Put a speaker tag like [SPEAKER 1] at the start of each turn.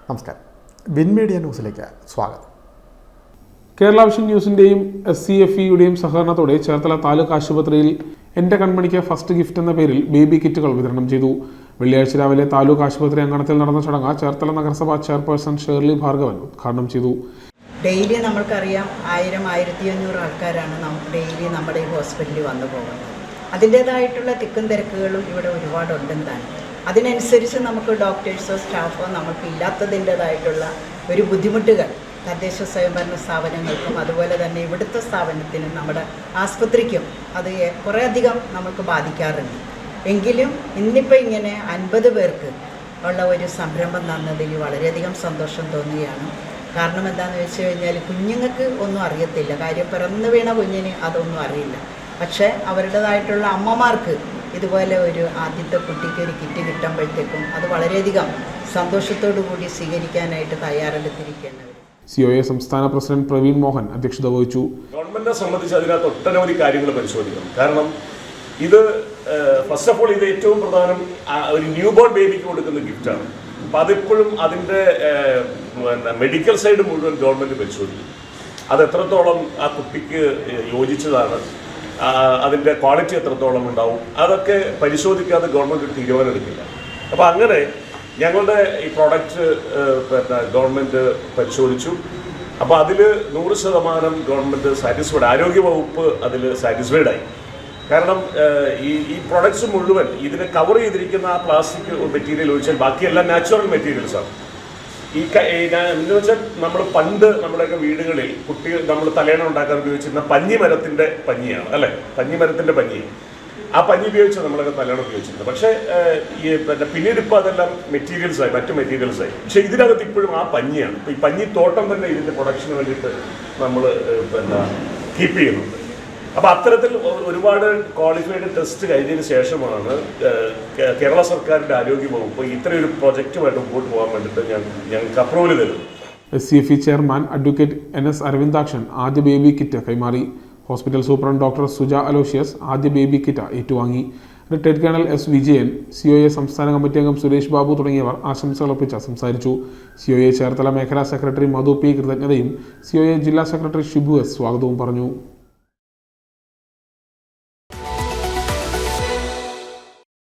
[SPEAKER 1] നമസ്കാരം. Win media ന്യൂസിലേക്ക് സ്വാഗതം.
[SPEAKER 2] കേരള വിഷൻ ന്യൂസിൻ്റെയും SCFEയുടെയും സഹകരണത്തോടെ ചേർത്തല താലൂക്ക് ആശുപത്രിയിൽ എൻ്റെ കൺമണിക്ക് ഫസ്റ്റ് ഗിഫ്റ്റ് എന്ന പേരിൽ ബേബി കിറ്റുകൾ വിതരണം ചെയ്തു. വെള്ളിയാഴ്ച രാവിലെ താലൂക്ക് ആശുപത്രി അങ്കണത്തിൽ നടന്ന ചടങ്ങ് ചേർത്തല നഗരസഭാ ചെയർപേഴ്സൺ ഷേർലി ഭാർഗവൻ ഉദ്ഘാടനം ചെയ്തു.
[SPEAKER 3] ഡെയിലി നമ്മൾക്കറിയാം 1000-1500 ആൾക്കാരാണ് ഡെയിലി നമ്മുടെ ഈ ഹോസ്പിറ്റലിൽ വന്നു പോകുന്നത്. അതിൻ്റേതായിട്ടുള്ള തിക്കും തിരക്കുകളും ഇവിടെ ഒരുപാടുണ്ടെന്നാണ്. അതിനനുസരിച്ച് നമുക്ക് ഡോക്ടേഴ്സോ സ്റ്റാഫോ നമുക്ക് ഇല്ലാത്തതിൻ്റേതായിട്ടുള്ള ഒരു ബുദ്ധിമുട്ടുകൾ തദ്ദേശ സ്വയംഭരണ സ്ഥാപനങ്ങൾക്കും അതുപോലെ തന്നെ ഇവിടുത്തെ സ്ഥാപനത്തിനും നമ്മുടെ ആസ്പത്രിക്കും അത് കുറേയധികം നമുക്ക് ബാധിക്കാറുണ്ട്. എങ്കിലും ഇന്നിപ്പോൾ ഇങ്ങനെ 50 പേർക്ക് ഉള്ള ഒരു സംരംഭം തന്നതിൽ വളരെയധികം സന്തോഷം തോന്നുകയാണ്. കാരണം എന്താണെന്ന് വെച്ച് കഴിഞ്ഞാൽ കുഞ്ഞുങ്ങൾക്ക് ഒന്നും അറിയത്തില്ല, കാര്യം പിറന്നു വീണ കുഞ്ഞിന് അതൊന്നും അറിയില്ല. പക്ഷേ അവരുടേതായിട്ടുള്ള അമ്മമാർക്ക് ഇതുപോലെ ഒരു ആദ്യത്തെ കുട്ടിക്ക് ഒരു കിറ്റ് കിട്ടുമ്പോഴത്തേക്കും അത് വളരെയധികം സന്തോഷത്തോടു കൂടി സ്വീകരിക്കാനായിട്ട് തയ്യാറെടുത്തിരിക്കുന്നവർ.
[SPEAKER 2] COA സംസ്ഥാന പ്രസിഡന്റ് പ്രവീൺ മോഹൻ അധ്യക്ഷത വഹിച്ചു.
[SPEAKER 4] ഗവൺമെന്റിനെ സംബന്ധിച്ച് അതിനകത്ത് ഒട്ടനവധി കാര്യങ്ങൾ പരിശോധിക്കണം. കാരണം ഇത് ഫസ്റ്റ് ഓഫ് ഓൾ ഇത് ഏറ്റവും പ്രധാനം ഒരു ന്യൂ ബോൺ ബേബിക്ക് കൊടുക്കുന്ന ഗിഫ്റ്റാണ്. അപ്പം അതിപ്പോഴും അതിൻ്റെ മെഡിക്കൽ സൈഡ് മുഴുവൻ ഗവൺമെൻറ് പരിശോധിക്കും. അത് എത്രത്തോളം ആ കുട്ടിക്ക് യോജിച്ചതാണ്, അതിൻ്റെ ക്വാളിറ്റി എത്രത്തോളം ഉണ്ടാവും, അതൊക്കെ പരിശോധിക്കാതെ ഗവൺമെൻറ് തീരുമാനം എടുക്കില്ല. അപ്പോൾ അങ്ങനെ ഞങ്ങളുടെ ഈ പ്രോഡക്റ്റ് ഗവൺമെൻറ് പരിശോധിച്ചു. അപ്പോൾ അതിൽ 100% ഗവൺമെൻറ് സാറ്റിസ്ഫൈഡ്, ആരോഗ്യവകുപ്പ് അതിൽ സാറ്റിസ്ഫൈഡായി. കാരണം ഈ പ്രോഡക്ട്സ് മുഴുവൻ ഇതിനെ കവർ ചെയ്തിരിക്കുന്ന ആ പ്ലാസ്റ്റിക് മെറ്റീരിയൽ ഒഴിച്ചാൽ ബാക്കിയെല്ലാം നാച്ചുറൽ മെറ്റീരിയൽസാണ്. എന്ന് വെച്ചാൽ നമ്മൾ പണ്ട് നമ്മുടെയൊക്കെ വീടുകളിൽ കുട്ടികൾ നമ്മൾ തലേണ ഉണ്ടാക്കാൻ ഉപയോഗിച്ചിരുന്ന പഞ്ഞിമരത്തിൻ്റെ പഞ്ഞിയാണ്, അല്ലേ? പഞ്ഞിമരത്തിൻ്റെ പഞ്ഞി, ആ പഞ്ഞി ഉപയോഗിച്ച് നമ്മളൊക്കെ തലേണ ഉപയോഗിച്ചിരുന്നത്. പക്ഷേ പിന്നീട് ഇപ്പോൾ അതെല്ലാം മെറ്റീരിയൽസായി, മറ്റു മെറ്റീരിയൽസായി. പക്ഷേ ഇതിനകത്ത് ഇപ്പോഴും ആ പഞ്ഞിയാണ്. ഇപ്പോൾ ഈ പഞ്ഞിത്തോട്ടം തന്നെ ഇതിൻ്റെ പ്രൊഡക്ഷന് വേണ്ടിയിട്ട് നമ്മൾ കീപ്പ് ചെയ്യുന്നുണ്ട്. അപ്പോൾ അത്തരത്തിൽ ഒരുപാട് ക്വാളിഫൈഡ് ടെസ്റ്റ് കഴിഞ്ഞതിന് ശേഷമാണ് കേരള സർക്കാരിൻ്റെ ആരോഗ്യ വകുപ്പ് ഇത്രയൊരു പ്രൊജക്റ്റുമായിട്ട് മുമ്പോട്ട് പോകാൻ വേണ്ടിയിട്ട് ഞങ്ങൾക്ക് അപ്രൂവൽ തരുന്നു.
[SPEAKER 2] SCFE chairman advocate NS Aravindakshan ആദ്യ ബേബി കിറ്റ് കൈമാറി. Hospital superintendent doctor Suja Aloysius ആദ്യ ബേബി കിറ്റ് ഏറ്റുവാങ്ങി. Retired colonel S Vijayan, COA സംസ്ഥാന കമ്മിറ്റി അംഗം സുരേഷ് ബാബു തുടങ്ങിയവർ ആശംസകളർപ്പിച്ച് സംസാരിച്ചു. COA ചേർത്തല മേഖലാ സെക്രട്ടറി മധു P കൃതജ്ഞതയും COA ജില്ലാ സെക്രട്ടറി ഷിബു S സ്വാഗതവും പറഞ്ഞു.